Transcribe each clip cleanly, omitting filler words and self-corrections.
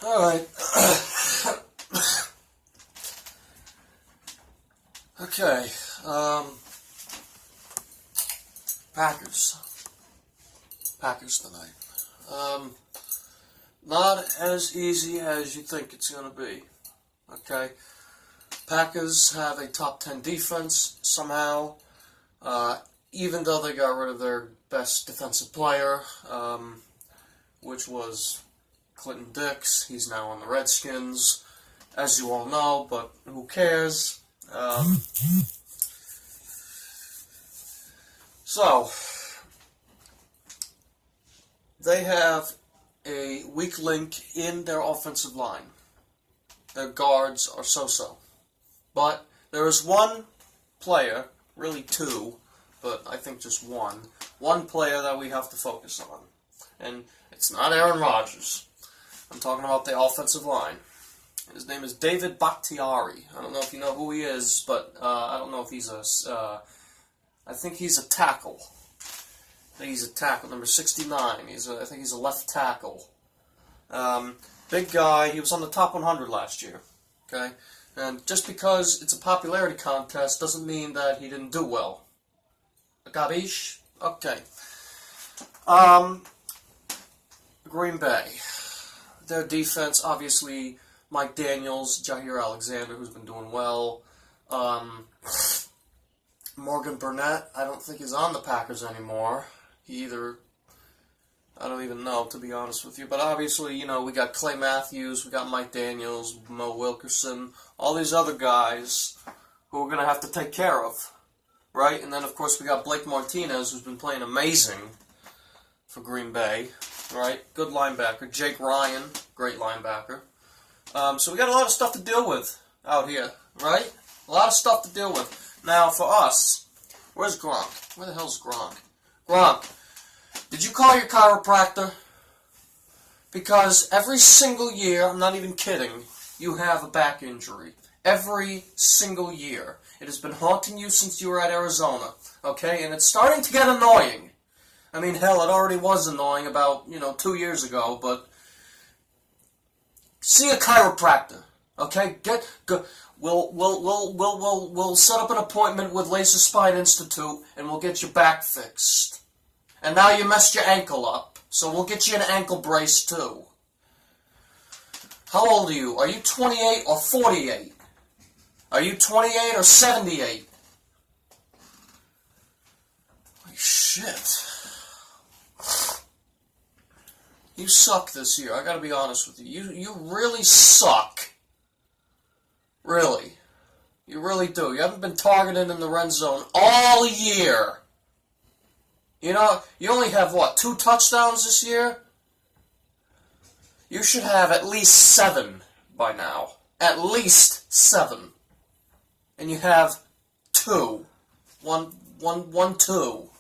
Alright. Okay. Packers. Packers tonight. Not as easy as you think it's going to be. Okay. Packers have a top 10 defense somehow. Even though they got rid of their best defensive player, which was Clinton Dix. He's now on the Redskins, as you all know, but who cares? So, they have a weak link in their offensive line. Their guards are so-so. But there is one player, really two, but I think just one player that we have to focus on. And it's not Aaron Rodgers. I'm talking about the offensive line. His name is David Bakhtiari. I don't know if you know who he is, but I don't know if he's I think he's a tackle. I think he's a tackle, number 69. I think he's a left tackle. Big guy. He was on the top 100 last year. Okay? And just because it's a popularity contest doesn't mean that he didn't do well. Gabish? Okay. Green Bay. Their defense, obviously, Mike Daniels, Jair Alexander, who's been doing well. Morgan Burnett, I don't think he's on the Packers anymore. I don't even know, to be honest with you. But obviously, you know, we got Clay Matthews, we got Mike Daniels, Mo Wilkerson, all these other guys who we're going to have to take care of. Right? And then, of course, we got Blake Martinez, who's been playing amazing for Green Bay. Right? Good linebacker. Jake Ryan, great linebacker. So we got a lot of stuff to deal with out here. Right? A lot of stuff to deal with. Now, for us, where's Gronk? Where the hell's Gronk? Gronk, did you call your chiropractor? Because every single year, I'm not even kidding, you have a back injury. Every single year. It has been haunting you since you were at Arizona, okay? And it's starting to get annoying. I mean, hell, it already was annoying about, 2 years ago, but see a chiropractor, okay? We'll set up an appointment with Laser Spine Institute, and we'll get your back fixed. And now you messed your ankle up, so we'll get you an ankle brace too. How old are you? Are you 28 or 48? Are you 28 or 78? Holy shit. You suck this year. I gotta be honest with you. You really suck. Really. You really do. You haven't been targeted in the red zone all year. You know, you only have, 2 touchdowns this year? You should have at least 7 by now. At least 7. And you have 2. 2.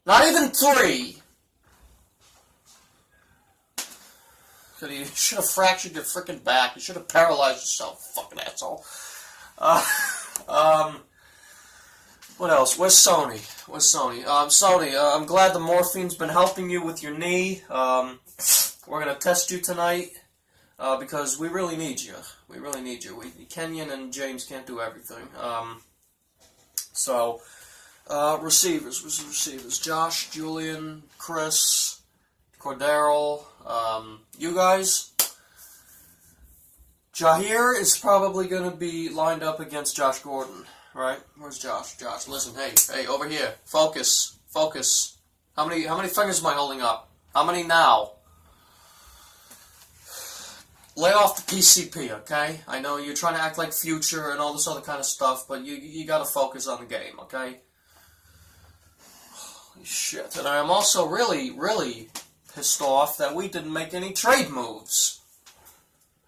Not even 3. You should have fractured your freaking back. You should have paralyzed yourself, fucking asshole. What else? Where's Sony? Sony, I'm glad the morphine's been helping you with your knee. We're going to test you tonight because we really need you. Kenyon and James can't do everything. Receivers. Josh, Julian, Chris, Cordero, you guys. Jair is probably going to be lined up against Josh Gordon, right? Where's Josh? Josh, listen, hey, over here. Focus. How many fingers am I holding up? How many now? Lay off the PCP, okay? I know you're trying to act like future and all this other kind of stuff, but you got to focus on the game, okay? Holy shit. And I am also really, really pissed off that we didn't make any trade moves.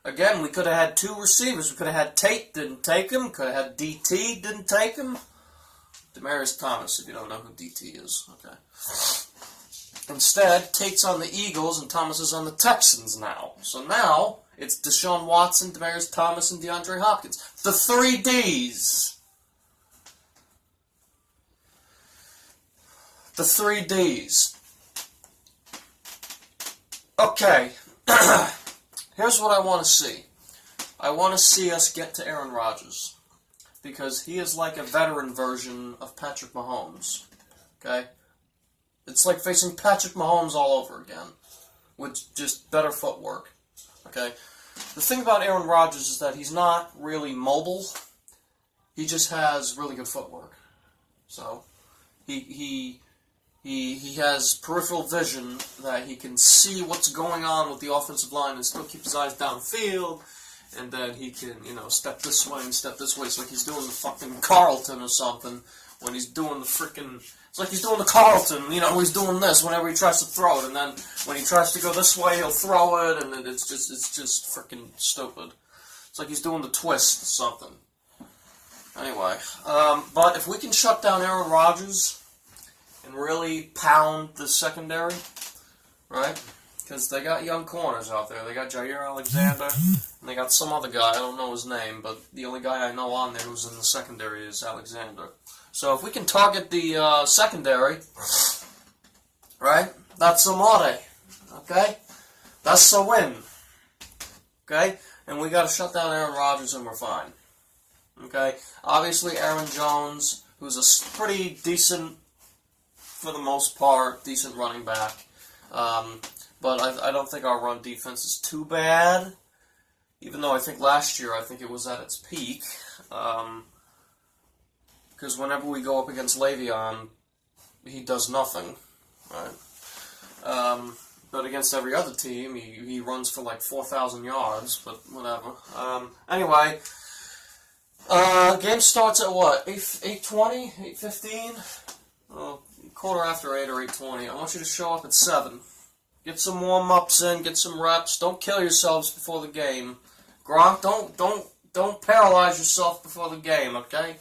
Again, we could have had 2 receivers. We could have had Tate, didn't take him. Could have had DT, didn't take him. Demaryius Thomas, if you don't know who DT is. Okay. Instead, Tate's on the Eagles and Thomas is on the Texans now. So now, it's Deshaun Watson, Demaryius Thomas, and DeAndre Hopkins. The 3 Ds. The 3 Ds. Okay. here's what I want to see. I want to see us get to Aaron Rodgers. Because he is like a veteran version of Patrick Mahomes. Okay? It's like facing Patrick Mahomes all over again. With just better footwork. Okay? The thing about Aaron Rodgers is that he's not really mobile. He just has really good footwork. So, he has peripheral vision that he can see what's going on with the offensive line and still keep his eyes downfield. And then he can, step this way and step this way. It's like he's doing the fucking Carlton or something. When he's doing the freaking... It's like he's doing the Carlton, he's doing this whenever he tries to throw it. And then when he tries to go this way, he'll throw it. And then it's just freaking stupid. It's like he's doing the twist or something. Anyway, but if we can shut down Aaron Rodgers and really pound the secondary, right? Because they got young corners out there. They got Jair Alexander, and they got some other guy. I don't know his name, but the only guy I know on there who's in the secondary is Alexander. So if we can target the secondary, right, that's amore, okay? That's a win, okay? And we got to shut down Aaron Rodgers and we're fine, okay? Obviously Aaron Jones, who's a pretty decent, for the most part, decent running back. But I don't think our run defense is too bad. Even though I think last year, it was at its peak. Because whenever we go up against Le'Veon, he does nothing. Right? But against every other team, he runs for like 4,000 yards, but whatever. Anyway, game starts at what? 8:20? 8:15? Quarter after 8 or 8:20. I want you to show up at 7. Get some warm-ups in, get some reps. Don't kill yourselves before the game. Gronk, don't paralyze yourself before the game, okay?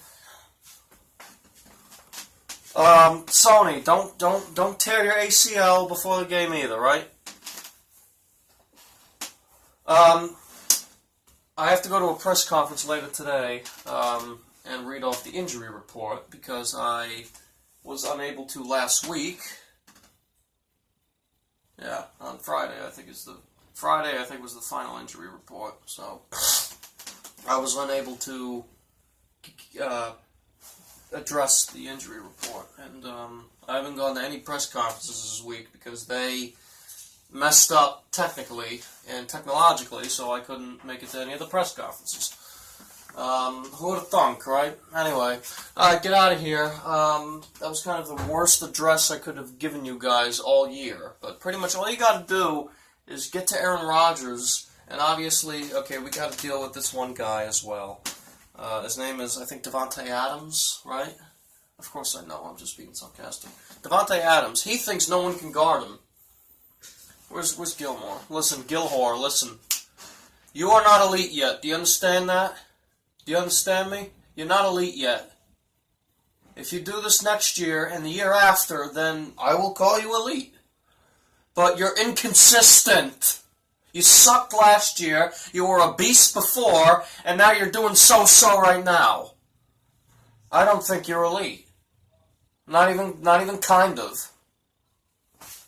Sony, don't tear your ACL before the game either, right? I have to go to a press conference later today, and read off the injury report because I was unable to last week. Yeah, on Friday, I think was the final injury report. So I was unable to address the injury report, and I haven't gone to any press conferences this week because they messed up technically and technologically, so I couldn't make it to any of the press conferences. Who would have thunk, right? Anyway, alright, get out of here. That was kind of the worst address I could have given you guys all year. But pretty much all you got to do is get to Aaron Rodgers, and obviously, okay, we got to deal with this one guy as well. His name is, I think, Davante Adams, right? Of course I know, I'm just being sarcastic. Davante Adams, he thinks no one can guard him. Where's Gilmore? Listen, Gilhor, listen. You are not elite yet. Do you understand that? Do you understand me? You're not elite yet. If you do this next year and the year after, then I will call you elite. But you're inconsistent. You sucked last year, you were a beast before, and now you're doing so-so right now. I don't think you're elite. Not even kind of.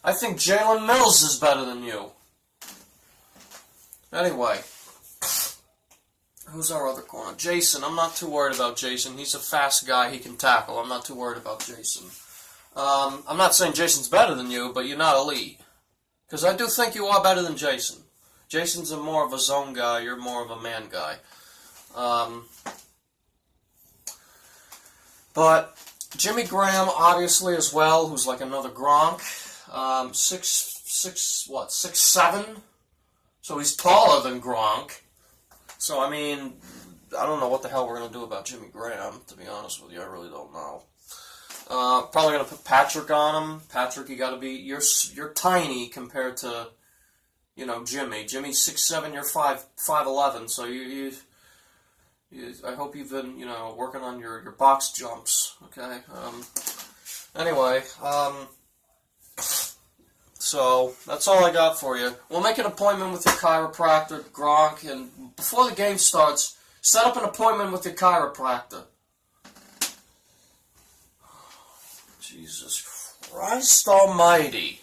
I think Jalen Mills is better than you. Anyway. Who's our other corner? Jason. I'm not too worried about Jason. He's a fast guy. He can tackle. I'm not too worried about Jason. I'm not saying Jason's better than you, but you're not elite. Because I do think you are better than Jason. Jason's more of a zone guy. You're more of a man guy. But Jimmy Graham, obviously, as well, who's like another Gronk. 6'7"? So he's taller than Gronk. So, I mean, I don't know what the hell we're going to do about Jimmy Graham, to be honest with you. I really don't know. Probably going to put Patrick on him. Patrick, you got to be... You're tiny compared to, Jimmy. Jimmy's 6'7", you're 5'11", so you I hope you've been, working on your box jumps, okay? Anyway, so, that's all I got for you. We'll make an appointment with your chiropractor, Gronk, and before the game starts, set up an appointment with your chiropractor. Jesus Christ almighty.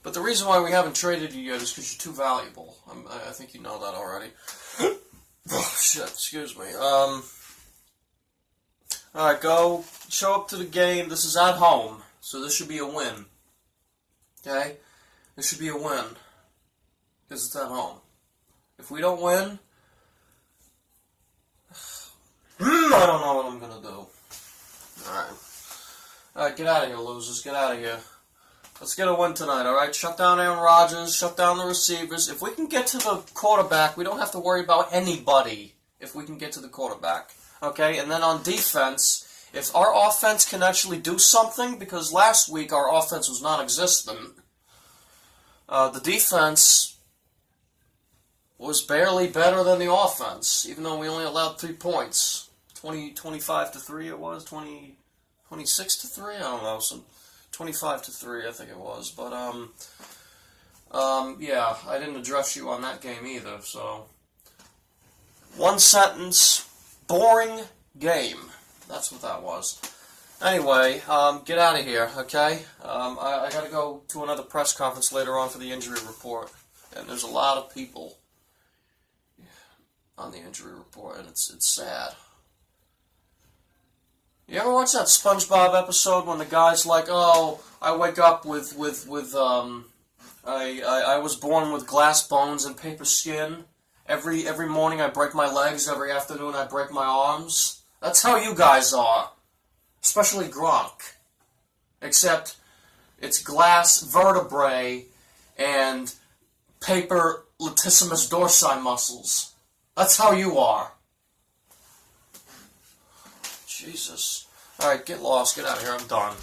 But the reason why we haven't traded you yet is because you're too valuable. I think you know that already. Oh, shit, excuse me. Alright, go. Show up to the game. This is at home, so this should be a win. Okay? This should be a win. Because it's at home. If we don't win, I don't know what I'm gonna do. Alright. Alright, get out of here, losers. Get out of here. Let's get a win tonight, alright? Shut down Aaron Rodgers. Shut down the receivers. If we can get to the quarterback, we don't have to worry about anybody if we can get to the quarterback. Okay? And then on defense, if our offense can actually do something, because last week our offense was non-existent, the defense was barely better than the offense, even though we only allowed 3 points. 25 to 3 it was? 26 to 3? I don't know. 25 to 3 I think it was. But, yeah, I didn't address you on that game either, so. One sentence, boring game. That's what that was. Anyway, get out of here, okay? I gotta go to another press conference later on for the injury report. And there's a lot of people on the injury report, and it's sad. You ever watch that SpongeBob episode when the guy's like, oh, I wake up I was born with glass bones and paper skin. Every morning I break my legs, every afternoon I break my arms. That's how you guys are. Especially Gronk. Except it's glass vertebrae and paper latissimus dorsi muscles. That's how you are. Jesus. Alright, get lost. Get out of here. I'm done.